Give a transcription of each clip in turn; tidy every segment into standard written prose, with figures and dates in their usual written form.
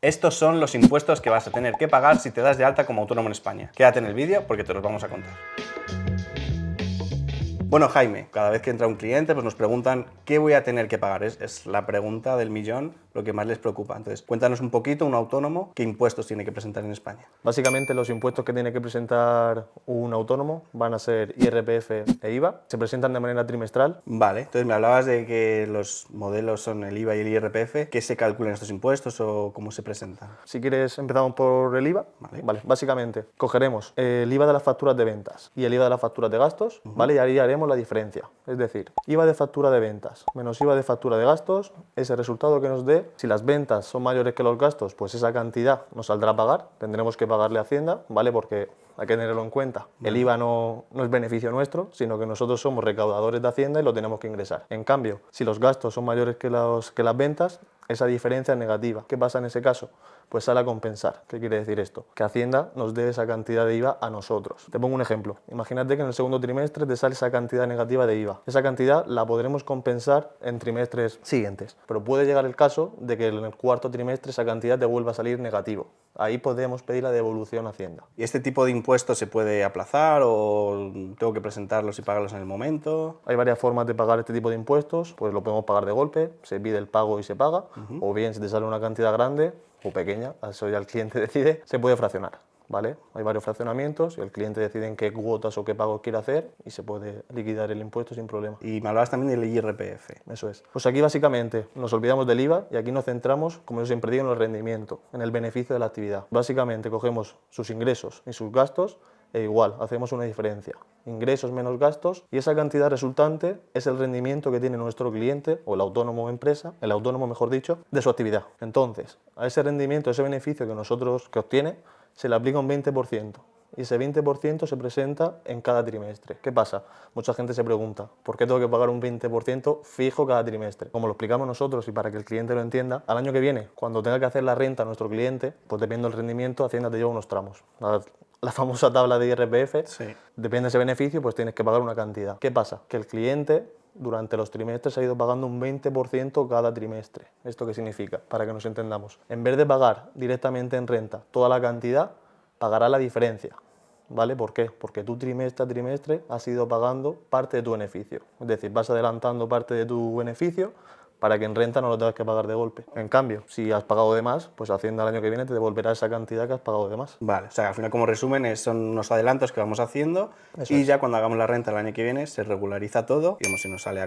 Estos son los impuestos que vas a tener que pagar si te das de alta como autónomo en España. Quédate en el vídeo porque te los vamos a contar. Bueno, Jaime, cada vez que entra un cliente pues nos preguntan ¿qué voy a tener que pagar? Es la pregunta del millón, lo que más les preocupa. Entonces, cuéntanos un poquito, un autónomo, ¿qué impuestos tiene que presentar en España? Básicamente los impuestos que tiene que presentar un autónomo van a ser IRPF e IVA. Se presentan de manera trimestral. Vale, entonces me hablabas de que los modelos son el IVA y el IRPF. ¿Qué se calculan estos impuestos o cómo se presentan? Si quieres empezamos por el IVA. Vale. Básicamente cogeremos el IVA de las facturas de ventas y el IVA de las facturas de gastos, ¿vale? Y ahí haremos la diferencia. Es decir, IVA de factura de ventas menos IVA de factura de gastos es el resultado que nos dé. Si las ventas son mayores que los gastos, pues esa cantidad nos saldrá a pagar. Tendremos que pagarle a Hacienda, ¿vale? Porque hay que tenerlo en cuenta. El IVA no es beneficio nuestro, sino que nosotros somos recaudadores de Hacienda y lo tenemos que ingresar. En cambio, si los gastos son mayores que las ventas, esa diferencia es negativa. ¿Qué pasa en ese caso? Pues sale a compensar. ¿Qué quiere decir esto? Que Hacienda nos debe esa cantidad de IVA a nosotros. Te pongo un ejemplo. Imagínate que en el segundo trimestre te sale esa cantidad negativa de IVA. Esa cantidad la podremos compensar en trimestres siguientes. Pero puede llegar el caso de que en el cuarto trimestre esa cantidad te vuelva a salir negativo. Ahí podemos pedir la devolución a Hacienda. ¿Y este tipo de impuestos se puede aplazar o tengo que presentarlos y pagarlos en el momento? Hay varias formas de pagar este tipo de impuestos. Pues lo podemos pagar de golpe, se pide el pago y se paga. O bien, si te sale una cantidad grande o pequeña, eso ya el cliente decide, se puede fraccionar, ¿vale? Hay varios fraccionamientos y el cliente decide en qué cuotas o qué pagos quiere hacer y se puede liquidar el impuesto sin problema. Y me hablabas también del IRPF. Eso es. Pues aquí básicamente nos olvidamos del IVA y aquí nos centramos, como yo siempre digo, en el rendimiento, en el beneficio de la actividad. Básicamente cogemos sus ingresos y sus gastos e igual hacemos una diferencia. Ingresos menos gastos y esa cantidad resultante es el rendimiento que tiene nuestro cliente o el autónomo o empresa, el autónomo mejor dicho, de su actividad. Entonces, a ese rendimiento, ese beneficio que obtiene, se le aplica un 20%. Y ese 20% se presenta en cada trimestre. ¿Qué pasa? Mucha gente se pregunta, ¿por qué tengo que pagar un 20% fijo cada trimestre? Como lo explicamos nosotros y para que el cliente lo entienda, al año que viene, cuando tenga que hacer la renta a nuestro cliente, pues dependiendo del rendimiento, Hacienda te lleva unos tramos. La famosa tabla de IRPF, Sí. depende de ese beneficio, pues tienes que pagar una cantidad. ¿Qué pasa? Que el cliente durante los trimestres ha ido pagando un 20% cada trimestre. ¿Esto qué significa? Para que nos entendamos. En vez de pagar directamente en renta toda la cantidad, pagará la diferencia, ¿vale? ¿Por qué? Porque tú trimestre a trimestre has ido pagando parte de tu beneficio. Es decir, vas adelantando parte de tu beneficio para que en renta no lo tengas que pagar de golpe. En cambio, si has pagado de más, pues Hacienda el año que viene te devolverá esa cantidad que has pagado de más. Vale, o sea, al final como resumen son unos adelantos que vamos haciendo Eso y es. ya cuando hagamos la renta el año que viene se regulariza todo y vemos si nos sale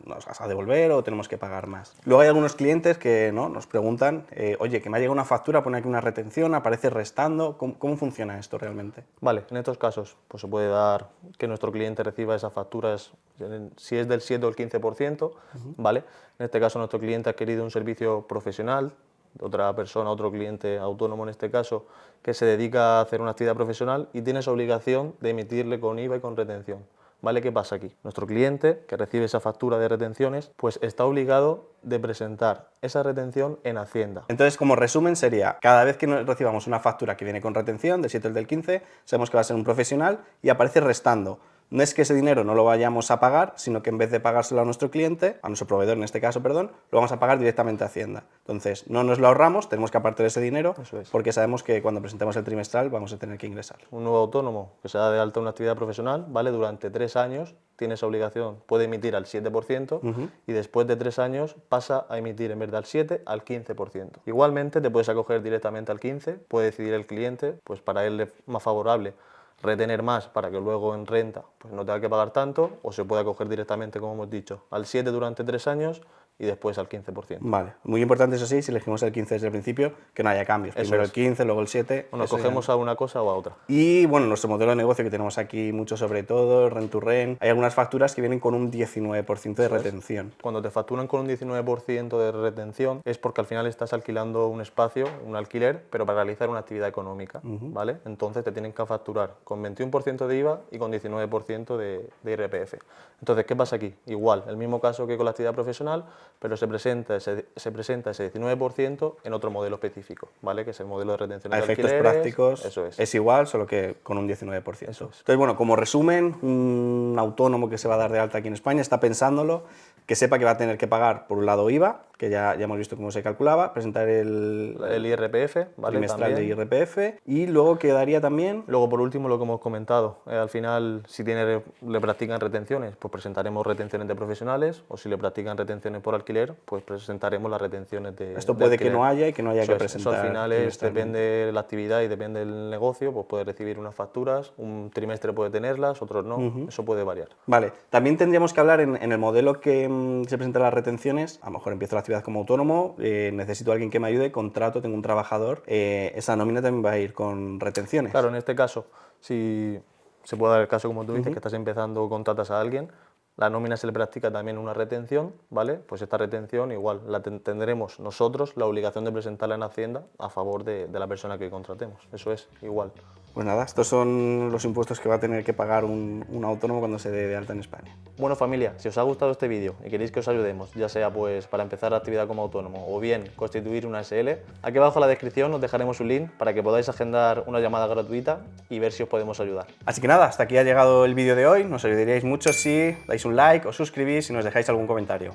nos a devolver o tenemos que pagar más. Luego hay algunos clientes que ¿no? nos preguntan, oye, que me ha llegado una factura, pone aquí una retención, aparece restando, ¿cómo funciona esto realmente? Vale, en estos casos pues se puede dar que nuestro cliente reciba esas facturas, si es del 7 o el 15%, ¿vale? En este caso nuestro cliente ha adquirido un servicio profesional, de otra persona, otro cliente autónomo en este caso, que se dedica a hacer una actividad profesional y tiene esa obligación de emitirle con IVA y con retención. ¿Vale? ¿Qué pasa aquí? Nuestro cliente, que recibe esa factura de retenciones, pues está obligado de presentar esa retención en Hacienda. Entonces, como resumen sería, cada vez que recibamos una factura que viene con retención, del 7 o del 15, sabemos que va a ser un profesional y aparece restando. No es que ese dinero no lo vayamos a pagar, sino que en vez de pagárselo a nuestro cliente, a nuestro proveedor en este caso, perdón, lo vamos a pagar directamente a Hacienda. Entonces, no nos lo ahorramos, tenemos que apartar ese dinero, porque sabemos que cuando presentemos el trimestral vamos a tener que ingresar. Un nuevo autónomo que se da de alta una actividad profesional, ¿vale? Durante 3 años tiene esa obligación, puede emitir al 7% y después de 3 años pasa a emitir en vez del 7 al 15%. Igualmente te puedes acoger directamente al 15, puede decidir el cliente, pues para él es más favorable retener más para que luego en renta pues no tenga que pagar tanto, o se puede acoger directamente, como hemos dicho, al 7 durante 3 años y después al 15%. Vale, muy importante eso sí, si elegimos el 15 desde el principio, que no haya cambios. Primero el 15, luego el 7. O nos cogemos a una cosa o a otra. Y bueno, nuestro modelo de negocio que tenemos aquí mucho sobre todo, rent to rent, hay algunas facturas que vienen con un 19% de retención. Cuando te facturan con un 19% de retención es porque al final estás alquilando un espacio, un alquiler, pero para realizar una actividad económica, ¿vale? Entonces te tienen que facturar con 21% de IVA y con 19% de IRPF. Entonces, ¿qué pasa aquí? Igual, el mismo caso que con la actividad profesional, pero se presenta ese 19% en otro modelo específico, ¿vale? Que es el modelo de retención A de efectos alquileres. prácticos Eso es. es igual, solo que con un 19%. Eso es. Entonces, bueno, como resumen, un autónomo que se va a dar de alta aquí en España está pensándolo, que sepa que va a tener que pagar, por un lado, IVA, que ya hemos visto cómo se calculaba, presentar el IRPF, ¿vale? trimestral de También. IRPF, y luego quedaría también... Luego, por último, lo que hemos comentado, al final, si le practican retenciones, pues presentaremos retenciones de profesionales, o si le practican retenciones por alquiler, pues presentaremos las retenciones de Esto de puede alquiler. que no haya y que no haya Eso que es, presentar eso al final trimestralmente. depende de la actividad y depende del negocio, pues puede recibir unas facturas, un trimestre puede tenerlas, otros no, eso puede variar. Vale, también tendríamos que hablar en el modelo que se presentan las retenciones, a lo mejor empiezo la actividad como autónomo, necesito a alguien que me ayude, contrato, tengo un trabajador, esa nómina también va a ir con retenciones. Claro, en este caso, si se puede dar el caso, como tú dices, que estás empezando, contratas a alguien, la nómina se le practica también una retención, ¿vale? Pues esta retención igual tendremos nosotros la obligación de presentarla en Hacienda a favor de la persona que contratemos. Eso es igual. Pues nada, estos son los impuestos que va a tener que pagar un autónomo cuando se dé de alta en España. Bueno, familia, si os ha gustado este vídeo y queréis que os ayudemos, ya sea pues para empezar la actividad como autónomo o bien constituir una SL, aquí abajo en la descripción os dejaremos un link para que podáis agendar una llamada gratuita y ver si os podemos ayudar. Así que nada, hasta aquí ha llegado el vídeo de hoy, nos ayudaríais mucho si dais un like, os suscribís y nos dejáis algún comentario.